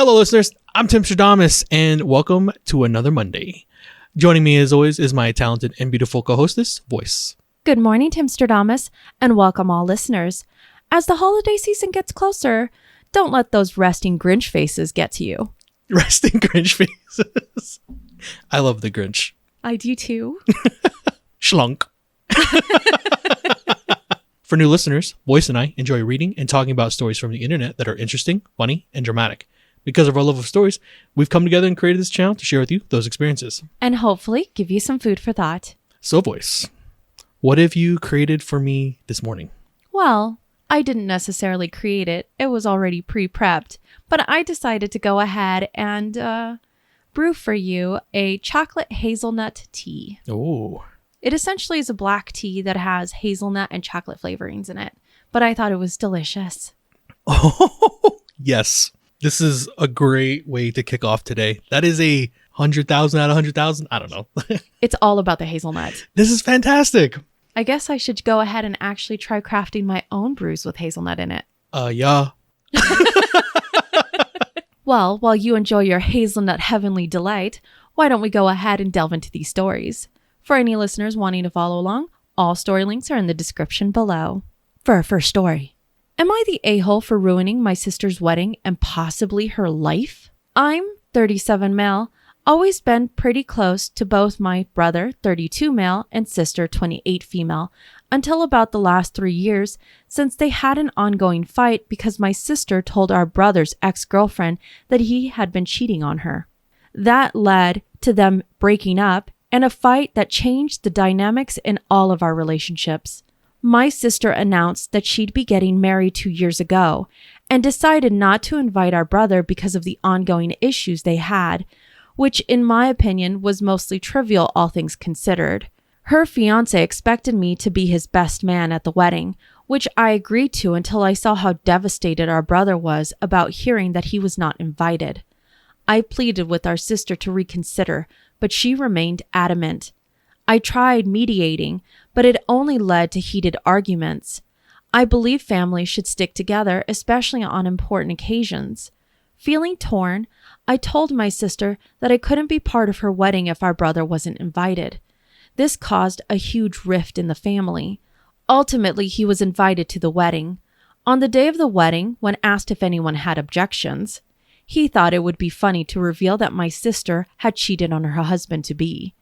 Hello, listeners. I'm Timstradamus, and welcome to another Monday. Joining me, as always, is my talented and beautiful co-hostess, Voyse. Good morning, Timstradamus, and welcome all listeners. As the holiday season gets closer, don't let those resting Grinch faces get to you. Resting Grinch faces. I love the Grinch. I do too. Schlunk. For new listeners, Voyse and I enjoy reading and talking about stories from the internet that are interesting, funny, and dramatic. Because of our love of stories, we've come together and created this channel to share with you those experiences. And hopefully give you some food for thought. So, Voyse, what have you created for me this morning? Well, I didn't necessarily create it. It was already pre-prepped. But I decided to go ahead and brew for you a chocolate hazelnut tea. Oh. It essentially is a black tea that has hazelnut and chocolate flavorings in it. But I thought it was delicious. Oh, yes. This is a great way to kick off today. That is a 100,000 out of 100,000. I don't know. It's all about the hazelnut. This is fantastic. I guess I should go ahead and actually try crafting my own brews with hazelnut in it. Yeah. Well, while you enjoy your hazelnut heavenly delight, why don't we go ahead and delve into these stories? For any listeners wanting to follow along, all story links are in the description below. For our first story. Am I the a-hole for ruining my sister's wedding and possibly her life? I'm 37 male, always been pretty close to both my brother, 32 male, and sister, 28 female, until about the last 3 years, since they had an ongoing fight because my sister told our brother's ex-girlfriend that he had been cheating on her. That led to them breaking up and a fight that changed the dynamics in all of our relationships. My sister announced that she'd be getting married 2 years ago and decided not to invite our brother because of the ongoing issues they had, which in my opinion was mostly trivial, all things considered. Her fiance expected me to be his best man at the wedding, which I agreed to until I saw how devastated our brother was about hearing that he was not invited. I pleaded with our sister to reconsider, but she remained adamant. I tried mediating, but it only led to heated arguments. I believe families should stick together, especially on important occasions. Feeling torn, I told my sister that I couldn't be part of her wedding if our brother wasn't invited. This caused a huge rift in the family. Ultimately, he was invited to the wedding. On the day of the wedding, when asked if anyone had objections, he thought it would be funny to reveal that my sister had cheated on her husband-to-be.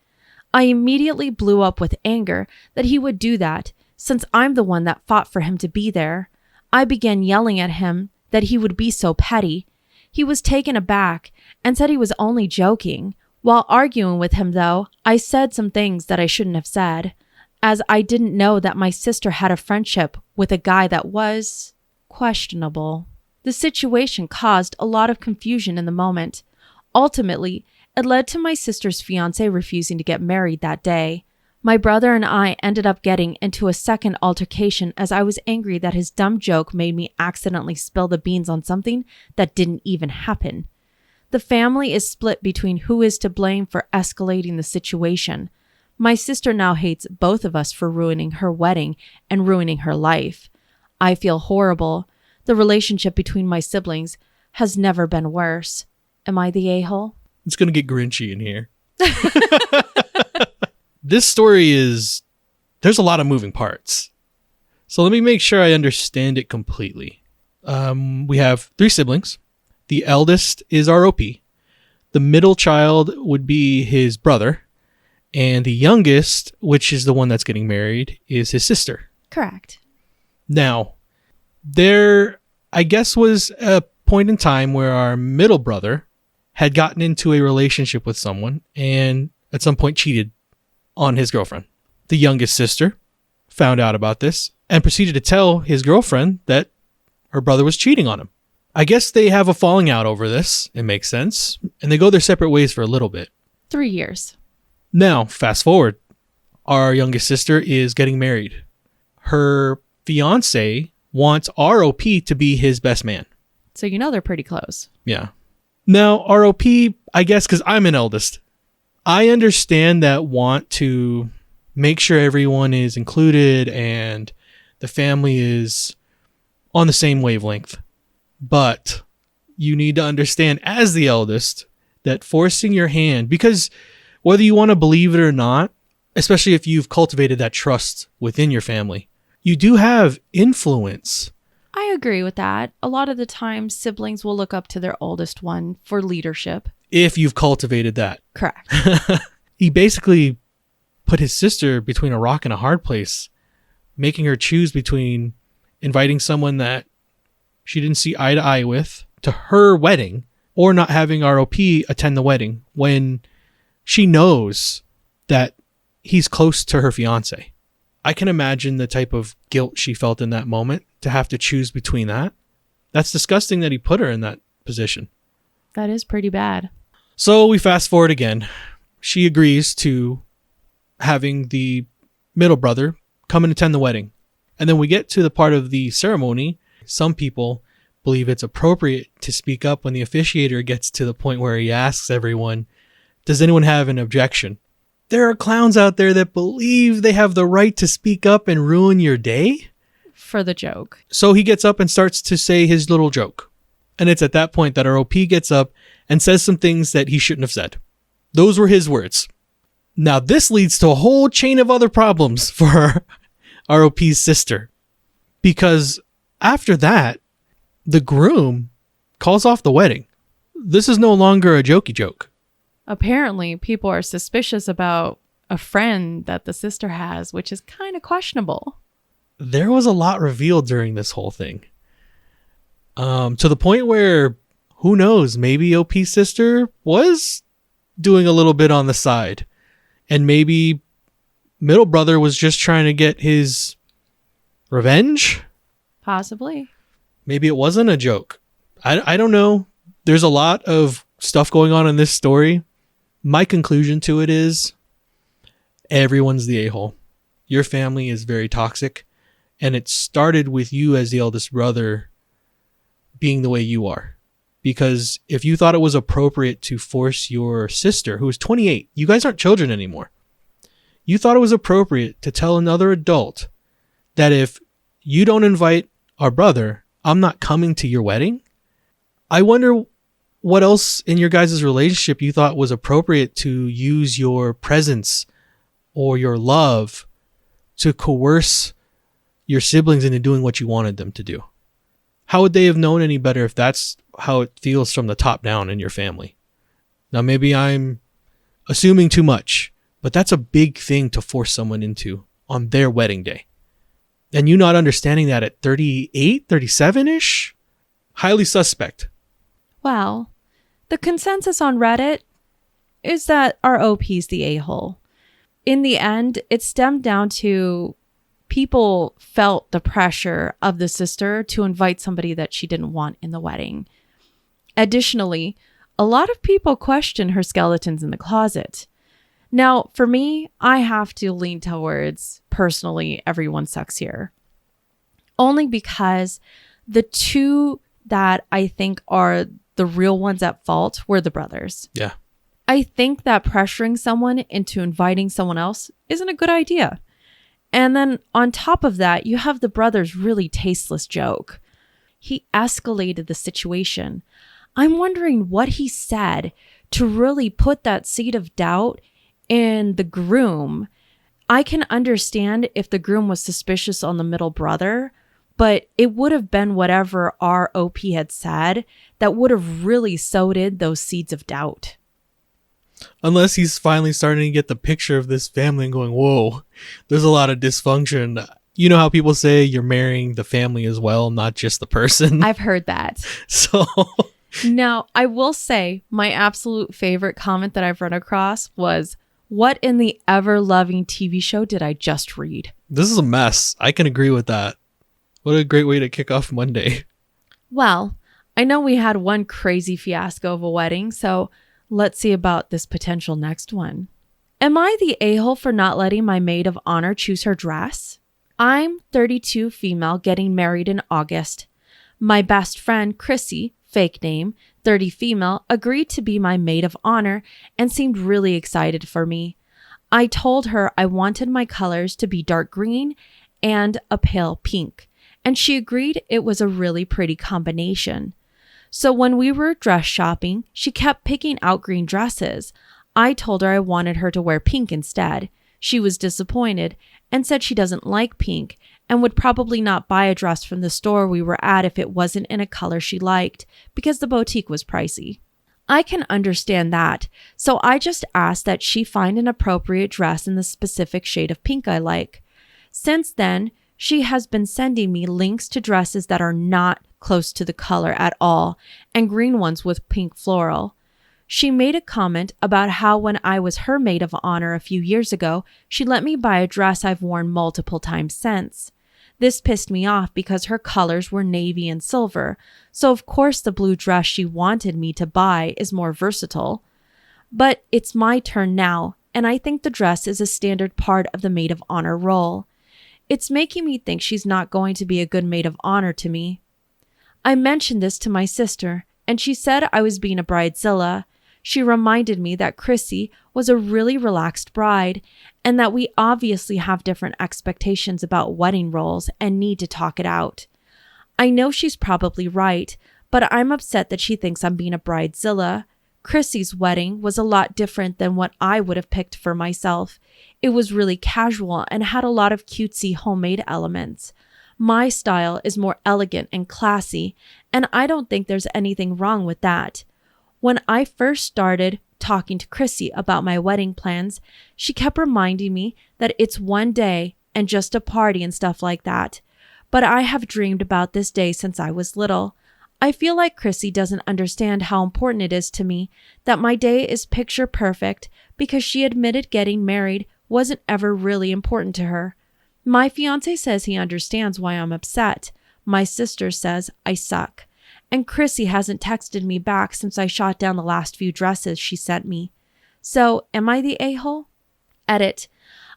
I immediately blew up with anger that he would do that, since I'm the one that fought for him to be there. I began yelling at him that he would be so petty. He was taken aback and said he was only joking. While arguing with him, though, I said some things that I shouldn't have said, as I didn't know that my sister had a friendship with a guy that was questionable. The situation caused a lot of confusion in the moment. Ultimately, it led to my sister's fiancé refusing to get married that day. My brother and I ended up getting into a second altercation as I was angry that his dumb joke made me accidentally spill the beans on something that didn't even happen. The family is split between who is to blame for escalating the situation. My sister now hates both of us for ruining her wedding and ruining her life. I feel horrible. The relationship between my siblings has never been worse. Am I the a-hole? It's going to get Grinchy in here. This story there's a lot of moving parts. So let me make sure I understand it completely. We have 3 siblings. The eldest is ROP. The middle child would be his brother. And the youngest, which is the one that's getting married, is his sister. Correct. Now, there, I guess, was a point in time where our middle brother had gotten into a relationship with someone and at some point cheated on his girlfriend. The youngest sister found out about this and proceeded to tell his girlfriend that her brother was cheating on him. I guess they have a falling out over this. It makes sense. And they go their separate ways for a little bit. 3 years. Now, fast forward. Our youngest sister is getting married. Her fiance wants ROP to be his best man. So you know they're pretty close. Yeah. Now, ROP, I guess because I'm an eldest, I understand that want to make sure everyone is included and the family is on the same wavelength. But you need to understand as the eldest that forcing your hand, because whether you want to believe it or not, especially if you've cultivated that trust within your family, you do have influence. I agree with that. A lot of the time, siblings will look up to their oldest one for leadership. If you've cultivated that. Correct. He basically put his sister between a rock and a hard place, making her choose between inviting someone that she didn't see eye to eye with to her wedding or not having ROP attend the wedding when she knows that he's close to her fiance. I can imagine the type of guilt she felt in that moment to have to choose between that. That's disgusting that he put her in that position. That is pretty bad. So we fast forward again. She agrees to having the middle brother come and attend the wedding. And then we get to the part of the ceremony. Some people believe it's appropriate to speak up when the officiator gets to the point where he asks everyone, does anyone have an objection? There are clowns out there that believe they have the right to speak up and ruin your day. For the joke. So he gets up and starts to say his little joke. And it's at that point that our OP gets up and says some things that he shouldn't have said. Those were his words. Now this leads to a whole chain of other problems for our OP's sister. Because after that, the groom calls off the wedding. This is no longer a jokey joke. Apparently, people are suspicious about a friend that the sister has, which is kind of questionable. There was a lot revealed during this whole thing. To the point where, who knows, maybe OP's sister was doing a little bit on the side. And maybe middle brother was just trying to get his revenge? Possibly. Maybe it wasn't a joke. I don't know. There's a lot of stuff going on in this story. My conclusion to it is everyone's the a-hole. Your family is very toxic. And it started with you as the eldest brother being the way you are. Because if you thought it was appropriate to force your sister, who is 28, you guys aren't children anymore. You thought it was appropriate to tell another adult that if you don't invite our brother, I'm not coming to your wedding. I wonder what else in your guys' relationship you thought was appropriate to use your presence or your love to coerce your siblings into doing what you wanted them to do. How would they have known any better if that's how it feels from the top down in your family? Now, maybe I'm assuming too much, but that's a big thing to force someone into on their wedding day. And you not understanding that at 38, 37-ish? Highly suspect. Well, the consensus on Reddit is that our OP's the a-hole. In the end, it stemmed down to people felt the pressure of the sister to invite somebody that she didn't want in the wedding. Additionally, a lot of people question her skeletons in the closet. Now, for me, I have to lean towards, personally, everyone sucks here. Only because the two that I think are the real ones at fault were the brothers. Yeah. I think that pressuring someone into inviting someone else isn't a good idea. And then on top of that, you have the brother's really tasteless joke. He escalated the situation. I'm wondering what he said to really put that seed of doubt in the groom. I can understand if the groom was suspicious on the middle brother, but it would have been whatever our OP had said that would have really sowed in those seeds of doubt. Unless he's finally starting to get the picture of this family and going, whoa, there's a lot of dysfunction. You know how people say you're marrying the family as well, not just the person? I've heard that. So now, I will say my absolute favorite comment that I've run across was, what in the ever-loving TV show did I just read? This is a mess. I can agree with that. What a great way to kick off Monday. Well, I know we had one crazy fiasco of a wedding, so let's see about this potential next one. Am I the a-hole for not letting my maid of honor choose her dress? I'm 32 female getting married in August. My best friend, Chrissy, fake name, 30 female, agreed to be my maid of honor and seemed really excited for me. I told her I wanted my colors to be dark green and a pale pink, and she agreed it was a really pretty combination. So when we were dress shopping, she kept picking out green dresses. I told her I wanted her to wear pink instead. She was disappointed and said she doesn't like pink and would probably not buy a dress from the store we were at if it wasn't in a color she liked because the boutique was pricey. I can understand that, so I just asked that she find an appropriate dress in the specific shade of pink I like. Since then, she has been sending me links to dresses that are not close to the color at all and green ones with pink floral. She made a comment about how when I was her maid of honor a few years ago, she let me buy a dress I've worn multiple times since. This pissed me off because her colors were navy and silver, so of course the blue dress she wanted me to buy is more versatile. But it's my turn now, and I think the dress is a standard part of the maid of honor role. It's making me think she's not going to be a good maid of honor to me. I mentioned this to my sister, and she said I was being a bridezilla. She reminded me that Chrissy was a really relaxed bride and that we obviously have different expectations about wedding roles and need to talk it out. I know she's probably right, but I'm upset that she thinks I'm being a bridezilla. Chrissy's wedding was a lot different than what I would have picked for myself. It was really casual and had a lot of cutesy homemade elements. My style is more elegant and classy, and I don't think there's anything wrong with that. When I first started talking to Chrissy about my wedding plans, she kept reminding me that it's one day and just a party and stuff like that. But I have dreamed about this day since I was little. I feel like Chrissy doesn't understand how important it is to me that my day is picture perfect because she admitted getting married wasn't ever really important to her. My fiance says he understands why I'm upset. My sister says I suck. And Chrissy hasn't texted me back since I shot down the last few dresses she sent me. So, am I the a-hole? Edit.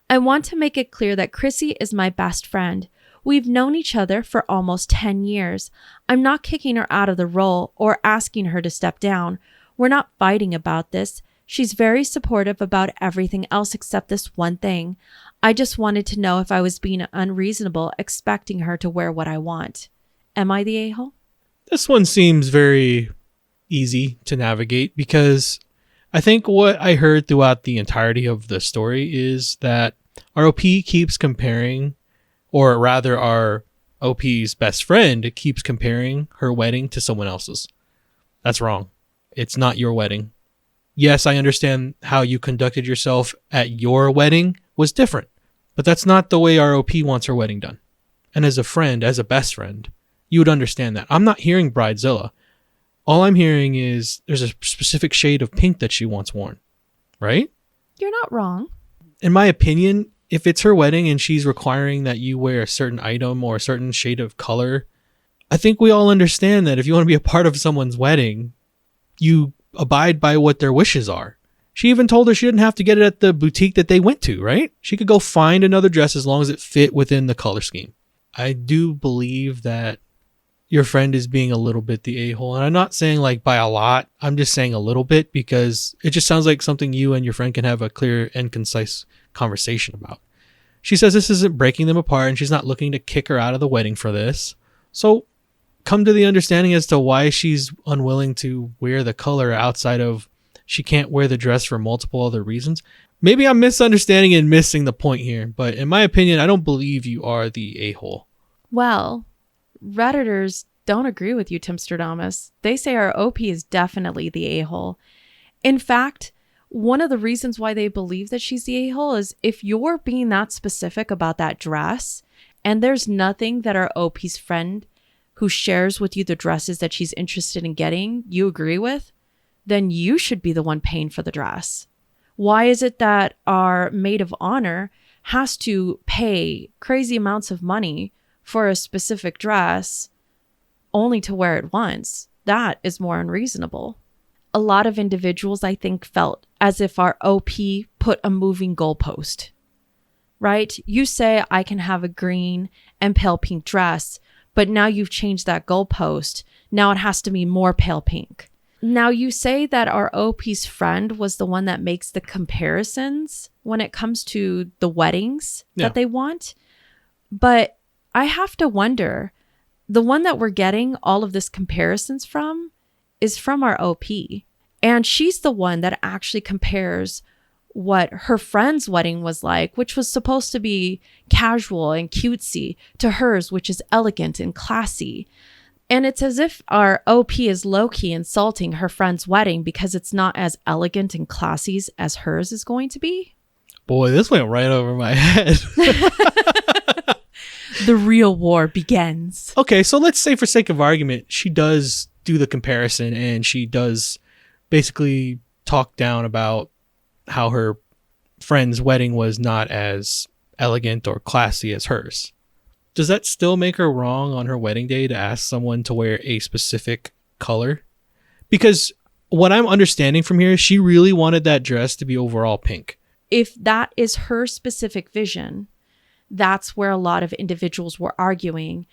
I want to make it clear that Chrissy is my best friend. We've known each other for almost 10 years. I'm not kicking her out of the role or asking her to step down. We're not fighting about this. She's very supportive about everything else except this one thing. I just wanted to know if I was being unreasonable expecting her to wear what I want. Am I the a-hole? This one seems very easy to navigate because I think what I heard throughout the entirety of the story is that our OP keeps comparing, or rather our OP's best friend keeps comparing her wedding to someone else's. That's wrong. It's not your wedding. Yes, I understand how you conducted yourself at your wedding was different, but that's not the way our OP wants her wedding done. And as a friend, as a best friend, you would understand that. I'm not hearing bridezilla. All I'm hearing is there's a specific shade of pink that she wants worn, right? You're not wrong. In my opinion, if it's her wedding and she's requiring that you wear a certain item or a certain shade of color, I think we all understand that if you want to be a part of someone's wedding, you abide by what their wishes are. She even told her she didn't have to get it at the boutique that they went to, right? She could go find another dress as long as it fit within the color scheme. I do believe that your friend is being a little bit the a-hole. And I'm not saying like by a lot. I'm just saying a little bit because it just sounds like something you and your friend can have a clear and concise conversation about. She says this isn't breaking them apart and she's not looking to kick her out of the wedding for this. So come to the understanding as to why she's unwilling to wear the color outside of she can't wear the dress for multiple other reasons. Maybe I'm misunderstanding and missing the point here, but in my opinion, I don't believe you are the a-hole. Well, Redditors don't agree with you, Timstradamus. They say our OP is definitely the a-hole. In fact, one of the reasons why they believe that she's the a-hole is if you're being that specific about that dress and there's nothing that our OP's friend who shares with you the dresses that she's interested in getting you agree with, then you should be the one paying for the dress. Why is it that our maid of honor has to pay crazy amounts of money for a specific dress only to wear it once? That is more unreasonable. A lot of individuals, I think, felt as if our OP put a moving goalpost, right? You say I can have a green and pale pink dress, but now you've changed that goalpost. Now it has to be more pale pink. Now you say that our OP's friend was the one that makes the comparisons when it comes to the weddings that they want. But I have to wonder, the one that we're getting all of this comparisons from, is from our OP. And she's the one that actually compares what her friend's wedding was like, which was supposed to be casual and cutesy, to hers, which is elegant and classy. And it's as if our OP is low-key insulting her friend's wedding because it's not as elegant and classy as hers is going to be. Boy, this went right over my head. The real war begins. Okay, so let's say for sake of argument, she does do the comparison and she does basically talk down about how her friend's wedding was not as elegant or classy as hers. Does that still make her wrong on her wedding day to ask someone to wear a specific color? Because what I'm understanding from here is she really wanted that dress to be overall pink. If that is her specific vision, that's where a lot of individuals were arguing.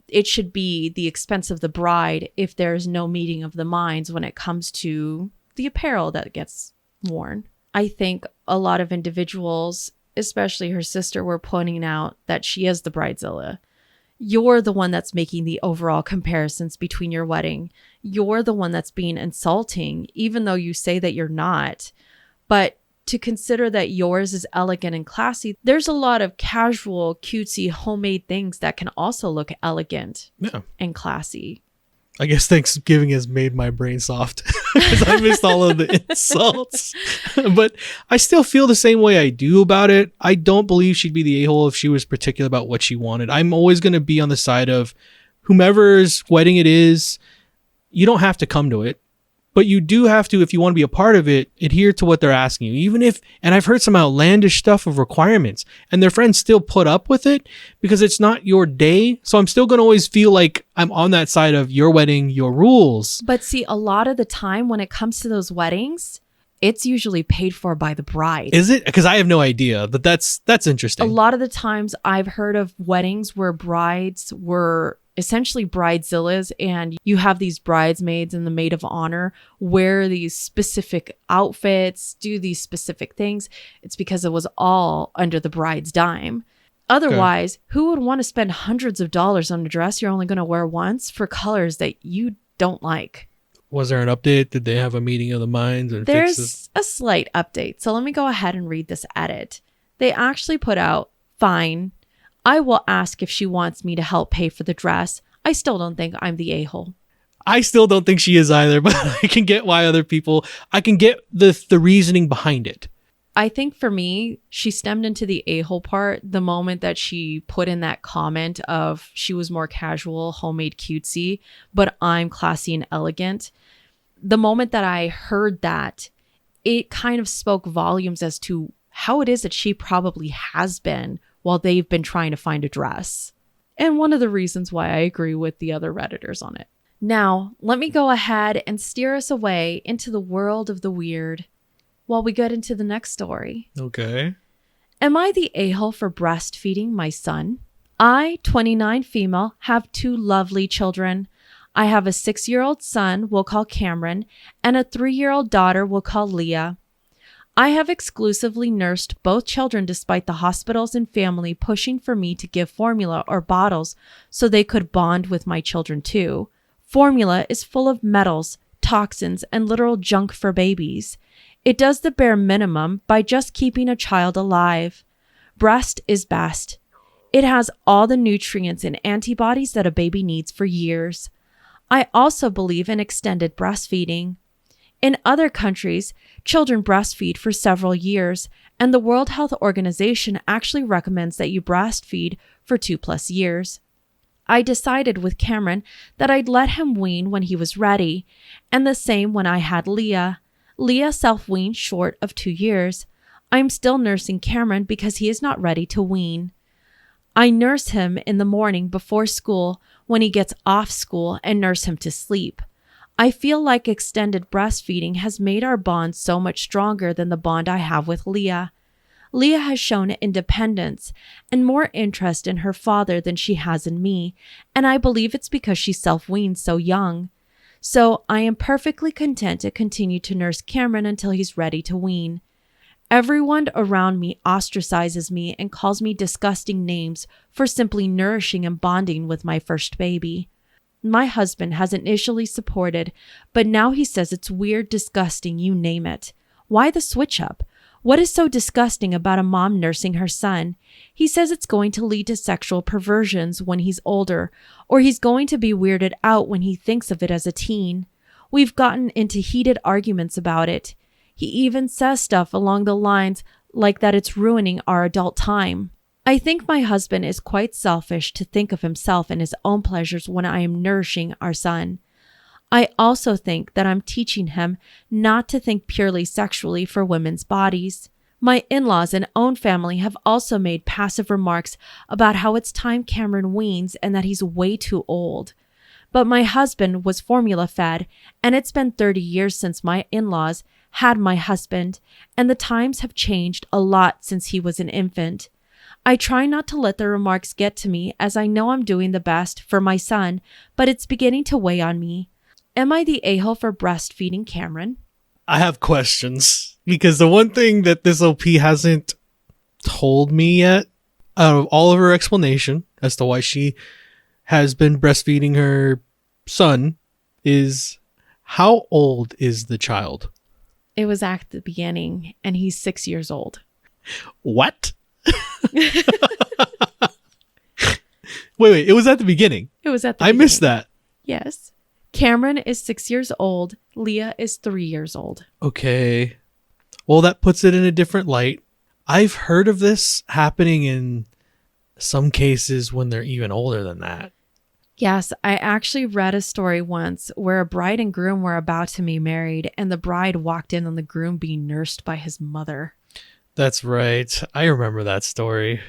It should be the expense of the bride if there's no meeting of the minds when it comes to the apparel that gets worn. I think a lot of individuals, especially her sister, were pointing out that she is the bridezilla. You're the one that's making the overall comparisons between your wedding. You're the one that's being insulting, even though you say that you're not. But to consider that yours is elegant and classy, there's a lot of casual, cutesy, homemade things that can also look elegant and classy. I guess Thanksgiving has made my brain soft because I missed all of the insults. But I still feel the same way I do about it. I don't believe she'd be the a-hole if she was particular about what she wanted. I'm always going to be on the side of whomever's wedding it is. You don't have to come to it, but you do have to, if you want to be a part of it, adhere to what they're asking you. Even if, and I've heard some outlandish stuff of requirements and their friends still put up with it because it's not your day. So I'm still going to always feel like I'm on that side of your wedding, your rules. But see, a lot of the time when it comes to those weddings, it's usually paid for by the bride. Is it? Because I have no idea, but that's interesting. A lot of the times I've heard of weddings where brides were essentially bridezillas, and you have these bridesmaids and the maid of honor wear these specific outfits, do these specific things. It's because it was all under the bride's dime. Otherwise, who would want to spend hundreds of dollars on a dress you're only going to wear once for colors that you don't like? Was there an update? Did they have a meeting of the minds and fix this? There's a slight update. So let me go ahead and read this edit. They actually put out, "Fine. I will ask if she wants me to help pay for the dress. I still don't think I'm the a-hole." I still don't think she is either, but I can get why other people, I can get the reasoning behind it. I think for me, she stemmed into the a-hole part the moment that she put in that comment of she was more casual, homemade, cutesy, but I'm classy and elegant. The moment that I heard that, it kind of spoke volumes as to how it is that she probably has been while they've been trying to find a dress. And one of the reasons why I agree with the other Redditors on it. Now, let me go ahead and steer us away into the world of the weird while we get into the next story. Okay. Am I the a-hole for breastfeeding my son? I, 29 female, have 2 lovely children. I have a 6-year-old son we'll call Cameron and a 3-year-old daughter we'll call Leah. I have exclusively nursed both children despite the hospitals and family pushing for me to give formula or bottles so they could bond with my children too. Formula is full of metals, toxins, and literal junk for babies. It does the bare minimum by just keeping a child alive. Breast is best. It has all the nutrients and antibodies that a baby needs for years. I also believe in extended breastfeeding. In other countries, children breastfeed for several years, and the World Health Organization actually recommends that you breastfeed for 2+ years. I decided with Cameron that I'd let him wean when he was ready, and the same when I had Leah. Leah self-weaned short of 2 years. I'm still nursing Cameron because he is not ready to wean. I nurse him in the morning before school, when he gets off school, and nurse him to sleep. I feel like extended breastfeeding has made our bond so much stronger than the bond I have with Leah. Leah has shown independence and more interest in her father than she has in me, and I believe it's because she self-weaned so young. So I am perfectly content to continue to nurse Cameron until he's ready to wean. Everyone around me ostracizes me and calls me disgusting names for simply nourishing and bonding with my first baby. My husband has initially supported, but now he says it's weird, disgusting, you name it. Why the switch up? What is so disgusting about a mom nursing her son? He says it's going to lead to sexual perversions when he's older, or he's going to be weirded out when he thinks of it as a teen. We've gotten into heated arguments about it. He even says stuff along the lines like that it's ruining our adult time. I think my husband is quite selfish to think of himself and his own pleasures when I am nourishing our son. I also think that I'm teaching him not to think purely sexually for women's bodies. My in-laws and own family have also made passive remarks about how it's time Cameron weans and that he's way too old. But my husband was formula fed, and it's been 30 years since my in-laws had my husband, and the times have changed a lot since he was an infant. I try not to let the remarks get to me, as I know I'm doing the best for my son, but it's beginning to weigh on me. Am I the a-hole for breastfeeding Cameron? I have questions because the one thing that this OP hasn't told me yet, out of all of her explanation as to why she has been breastfeeding her son, is how old is the child? It was at the beginning, and he's 6 years old. What? Wait, it was at the beginning. It was at the I beginning. missed that. Yes. Cameron is 6 years old. Leah is 3 years old. Okay. Well, that puts it in a different light. I've heard of this happening in some cases when they're even older than that. Yes, I actually read a story once where a bride and groom were about to be married, and the bride walked in on the groom being nursed by his mother. That's right. I remember that story.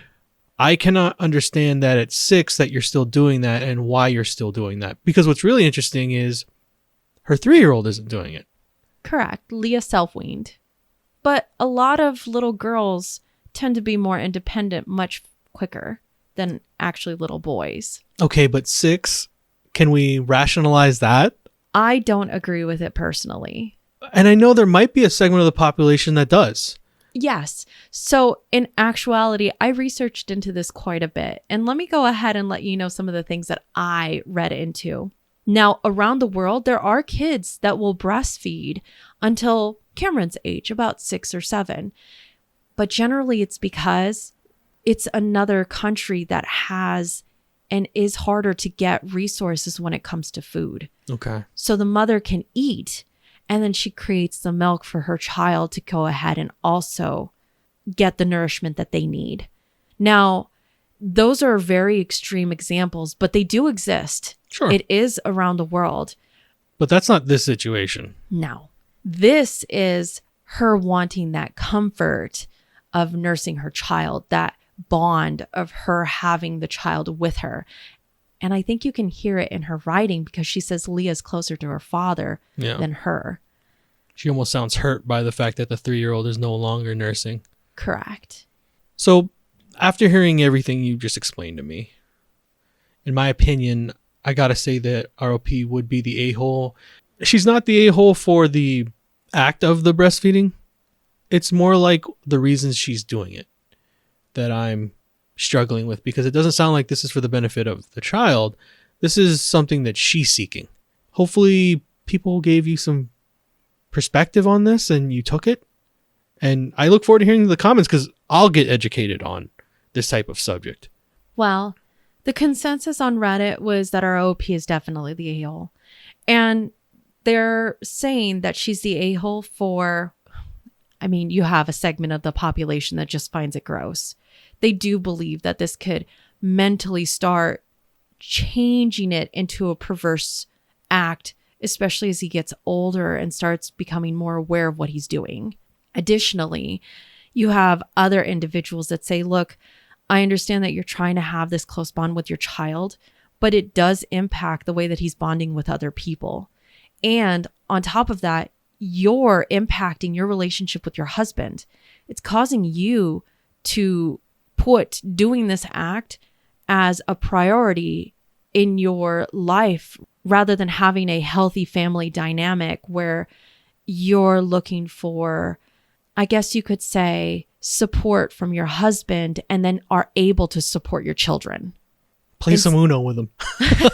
I cannot understand that at 6 that you're still doing that and why you're still doing that. Because what's really interesting is her 3-year-old isn't doing it. Correct. Leah self-weaned. But a lot of little girls tend to be more independent much quicker than actually little boys. Okay, but 6, can we rationalize that? I don't agree with it personally. And I know there might be a segment of the population that does. Yes. So in actuality, I researched into this quite a bit. And let me go ahead and let you know some of the things that I read into. Now, around the world, there are kids that will breastfeed until Cameron's age, about 6 or 7. But generally, it's because it's another country that has and is harder to get resources when it comes to food. Okay. So the mother can eat, and then she creates the milk for her child to go ahead and also get the nourishment that they need. Now, those are very extreme examples, but they do exist. Sure. It is around the world. But that's not this situation. No. This is her wanting that comfort of nursing her child, that bond of her having the child with her. And I think you can hear it in her writing because she says Leah's closer to her father than her. She almost sounds hurt by the fact that the 3-year-old is no longer nursing. Correct. So after hearing everything you just explained to me, in my opinion, I gotta say that ROP would be the a-hole. She's not the a-hole for the act of the breastfeeding. It's more like the reasons she's doing it that I'm struggling with, because it doesn't sound like this is for the benefit of the child. This is something that she's seeking. Hopefully people gave you some perspective on this and you took it. And I look forward to hearing the comments because I'll get educated on this type of subject. Well, the consensus on Reddit was that our OP is definitely the a-hole. And they're saying that she's the a-hole for, I mean, you have a segment of the population that just finds it gross. They do believe that this could mentally start changing it into a perverse act, especially as he gets older and starts becoming more aware of what he's doing. Additionally, you have other individuals that say, look, I understand that you're trying to have this close bond with your child, but it does impact the way that he's bonding with other people. And on top of that, you're impacting your relationship with your husband. It's causing you to put doing this act as a priority in your life rather than having a healthy family dynamic where you're looking for, I guess you could say, support from your husband and then are able to support your children. Play some Uno with them.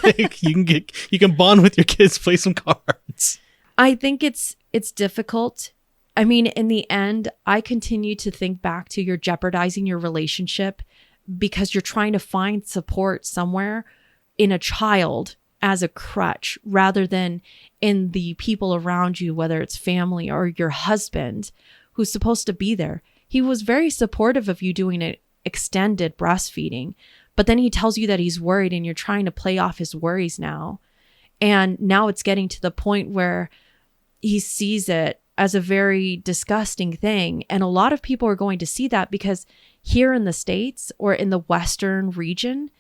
Like, you can bond with your kids, play some cards. I think it's difficult. I mean, in the end, I continue to think back to you're jeopardizing your relationship because you're trying to find support somewhere in a child as a crutch rather than in the people around you, whether it's family or your husband who's supposed to be there. He was very supportive of you doing an extended breastfeeding, but then he tells you that he's worried and you're trying to play off his worries now. And now it's getting to the point where he sees it as a very disgusting thing. And a lot of people are going to see that because here in the States or in the Western region,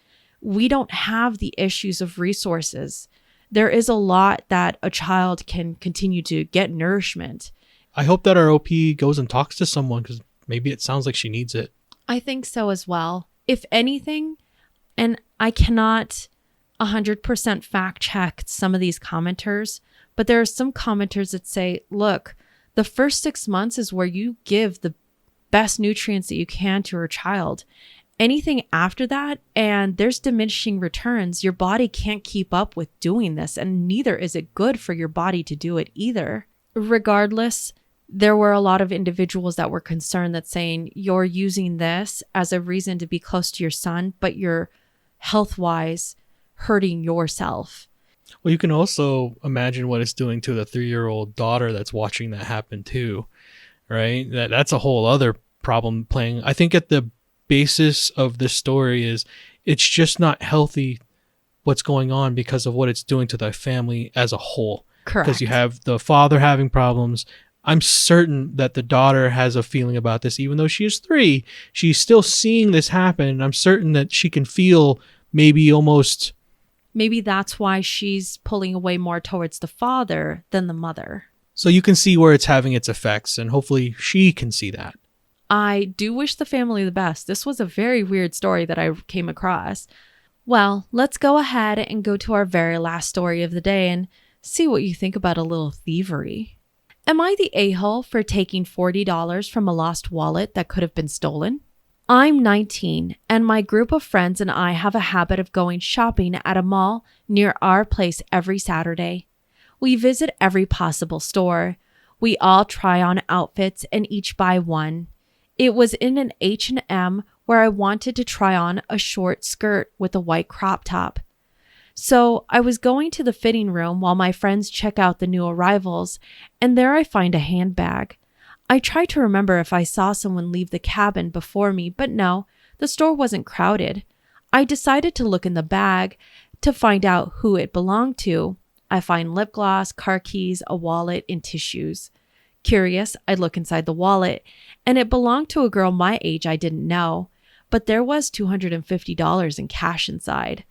we don't have the issues of resources. There is a lot that a child can continue to get nourishment. I hope that our OP goes and talks to someone because maybe it sounds like she needs it. I think so as well. If anything, and I cannot 100% fact check some of these commenters, but there are some commenters that say, look, the first 6 months is where you give the best nutrients that you can to your child. Anything after that, and there's diminishing returns, your body can't keep up with doing this, and neither is it good for your body to do it either. Regardless, there were a lot of individuals that were concerned that saying you're using this as a reason to be close to your son, but you're health-wise hurting yourself. Well, you can also imagine what it's doing to the 3-year-old daughter that's watching that happen too, right? That's a whole other problem playing. I think at the basis of this story is it's just not healthy what's going on because of what it's doing to the family as a whole. Correct. Because you have the father having problems. I'm certain that the daughter has a feeling about this, even though she is 3. She's still seeing this happen. And I'm certain that she can feel maybe almost... Maybe that's why she's pulling away more towards the father than the mother. So you can see where it's having its effects, and hopefully she can see that. I do wish the family the best. This was a very weird story that I came across. Well, let's go ahead and go to our very last story of the day and see what you think about a little thievery. Am I the a-hole for taking $40 from a lost wallet that could have been stolen? I'm 19, and my group of friends and I have a habit of going shopping at a mall near our place every Saturday. We visit every possible store. We all try on outfits and each buy one. It was in an H&M where I wanted to try on a short skirt with a white crop top. So I was going to the fitting room while my friends check out the new arrivals, and there I find a handbag. I tried to remember if I saw someone leave the cabin before me, but no, the store wasn't crowded. I decided to look in the bag to find out who it belonged to. I find lip gloss, car keys, a wallet, and tissues. Curious, I look inside the wallet, and it belonged to a girl my age I didn't know, but there was $250 in cash inside.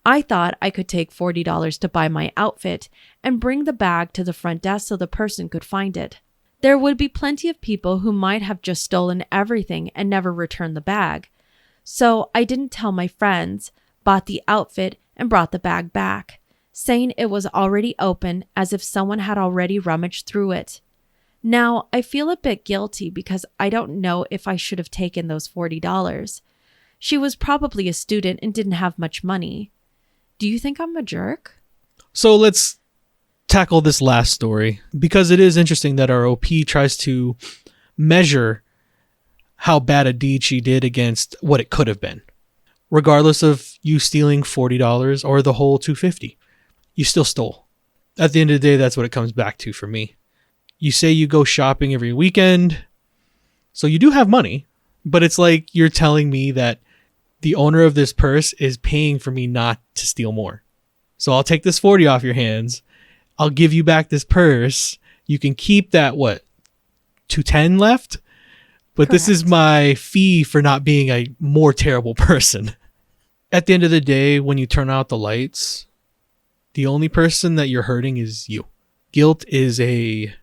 I thought I could take $40 to buy my outfit and bring the bag to the front desk so the person could find it. There would be plenty of people who might have just stolen everything and never returned the bag. So I didn't tell my friends, bought the outfit, and brought the bag back, saying it was already open as if someone had already rummaged through it. Now, I feel a bit guilty because I don't know if I should have taken those $40. She was probably a student and didn't have much money. Do you think I'm a jerk? So let's tackle this last story because it is interesting that our OP tries to measure how bad a deed she did against what it could have been. Regardless of you stealing $40 or the whole $250, you still stole. At the end of the day, that's what it comes back to for me. You say you go shopping every weekend, so you do have money, but it's like you're telling me that the owner of this purse is paying for me not to steal more. So I'll take this 40 off your hands. I'll give you back this purse. You can keep that, $210 left? But Correct. This is my fee for not being a more terrible person. At the end of the day, when you turn out the lights, the only person that you're hurting is you. Guilt is a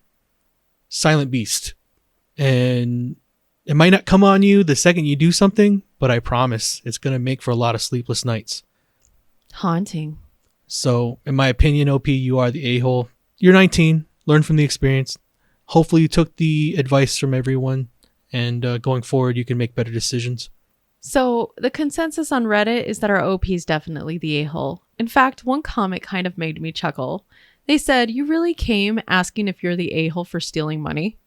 silent beast. And it might not come on you the second you do something, but I promise it's going to make for a lot of sleepless nights. Haunting. So, in my opinion, OP, you are the a-hole. You're 19. Learn from the experience. Hopefully you took the advice from everyone. And going forward, you can make better decisions. So the consensus on Reddit is that our OP is definitely the a-hole. In fact, one comment kind of made me chuckle. They said, "You really came asking if you're the a-hole for stealing money?"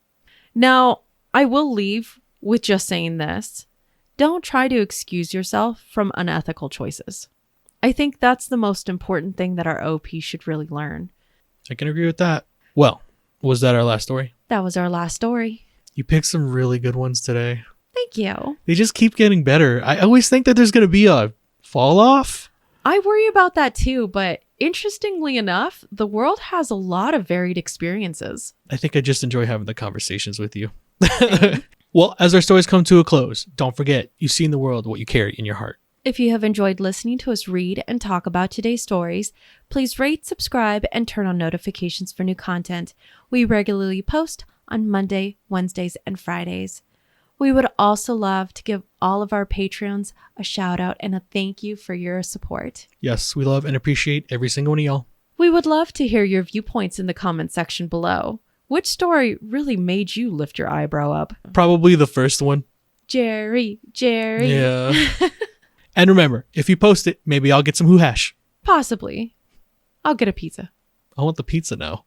Now, I will leave with just saying this. Don't try to excuse yourself from unethical choices. I think that's the most important thing that our OP should really learn. I can agree with that. Well, was that our last story? That was our last story. You picked some really good ones today. Thank you. They just keep getting better. I always think that there's going to be a fall off. I worry about that too, but interestingly enough, the world has a lot of varied experiences. I think I just enjoy having the conversations with you. Well, as our stories come to a close, don't forget, you see in the world what you carry in your heart. If you have enjoyed listening to us read and talk about today's stories, please rate, subscribe, and turn on notifications for new content. We regularly post on Monday, Wednesdays, and Fridays. We would also love to give all of our Patreons a shout out and a thank you for your support. Yes, we love and appreciate every single one of y'all. We would love to hear your viewpoints in the comment section below. Which story really made you lift your eyebrow up? Probably the first one. Jerry. Yeah. And remember, if you post it, maybe I'll get some hoo hash. Possibly. I'll get a pizza. I want the pizza now.